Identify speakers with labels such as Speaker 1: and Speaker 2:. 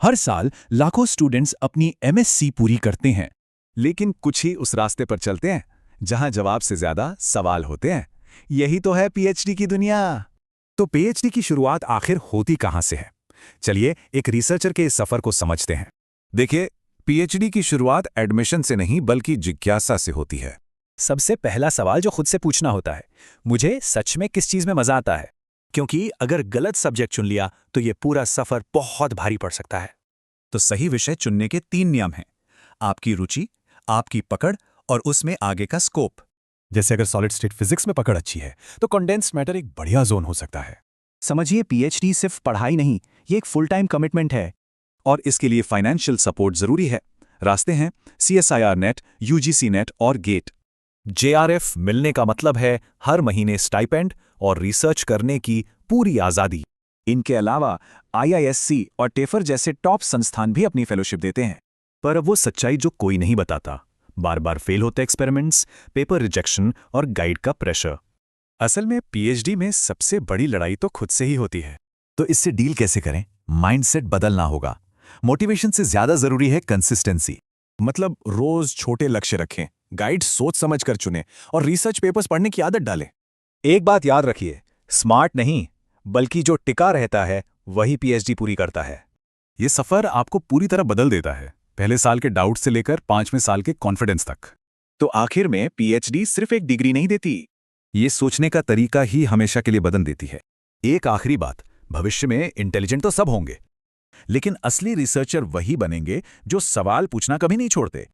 Speaker 1: हर साल लाखों स्टूडेंट्स अपनी एमएससी पूरी करते हैं।
Speaker 2: लेकिन कुछ ही उस रास्ते पर चलते हैं जहां जवाब से ज्यादा सवाल होते हैं। यही तो है पीएचडी की दुनिया। तो पीएचडी की शुरुआत आखिर होती कहां से है? चलिए एक रिसर्चर के इस सफर को समझते हैं। देखिए, पीएचडी की शुरुआत एडमिशन से नहीं बल्कि जिज्ञासा से होती है।
Speaker 1: सबसे पहला सवाल जो खुद से पूछना होता है, मुझे सच में किस चीज में मजा आता है? क्योंकि अगर गलत सब्जेक्ट चुन लिया तो ये पूरा सफर बहुत भारी पड़ सकता है।
Speaker 2: तो सही विषय चुनने के 3 नियम हैं: आपकी रुचि, आपकी पकड़ और उसमें आगे का स्कोप।
Speaker 1: जैसे अगर सॉलिड स्टेट फिजिक्स में पकड़ अच्छी है तो कंडेंस्ड मैटर एक बढ़िया जोन हो सकता है।
Speaker 3: समझिए, पीएचडी सिर्फ पढ़ाई नहीं, ये एक फुल टाइम कमिटमेंट है।
Speaker 2: और इसके लिए फाइनेंशियल सपोर्ट जरूरी है। रास्ते हैं CSIR नेट, UGC नेट और गेट।
Speaker 1: JRF मिलने का मतलब है हर महीने स्टाइपेंड और रिसर्च करने की पूरी आज़ादी।
Speaker 3: इनके अलावा IISc और टेफर जैसे टॉप संस्थान भी अपनी फेलोशिप देते हैं।
Speaker 1: पर अब वो सच्चाई जो कोई नहीं बताता, बार बार फेल होते एक्सपेरिमेंट्स, पेपर रिजेक्शन और गाइड का प्रेशर।
Speaker 2: असल में पीएचडी में सबसे बड़ी लड़ाई तो खुद से ही होती है।
Speaker 1: तो इससे डील कैसे करें? माइंडसेट बदलना होगा। मोटिवेशन से ज्यादा जरूरी है कंसिस्टेंसी।
Speaker 2: मतलब रोज छोटे लक्ष्य रखें, गाइड सोच समझ कर चुनें और रिसर्च पेपर्स पढ़ने की आदत डालें।
Speaker 4: एक बात याद रखिए, स्मार्ट नहीं बल्कि जो टिका रहता है वही पीएचडी पूरी करता है।
Speaker 2: ये सफर आपको पूरी तरह बदल देता है, पहले साल के डाउट से लेकर 5वें साल के कॉन्फिडेंस तक।
Speaker 3: तो आखिर में पीएचडी सिर्फ एक डिग्री नहीं देती,
Speaker 2: ये सोचने का तरीका ही हमेशा के लिए बदल देती है।
Speaker 1: एक आखिरी बात, भविष्य में इंटेलिजेंट तो सब होंगे, लेकिन असली रिसर्चर वही बनेंगे जो सवाल पूछना कभी नहीं छोड़ते।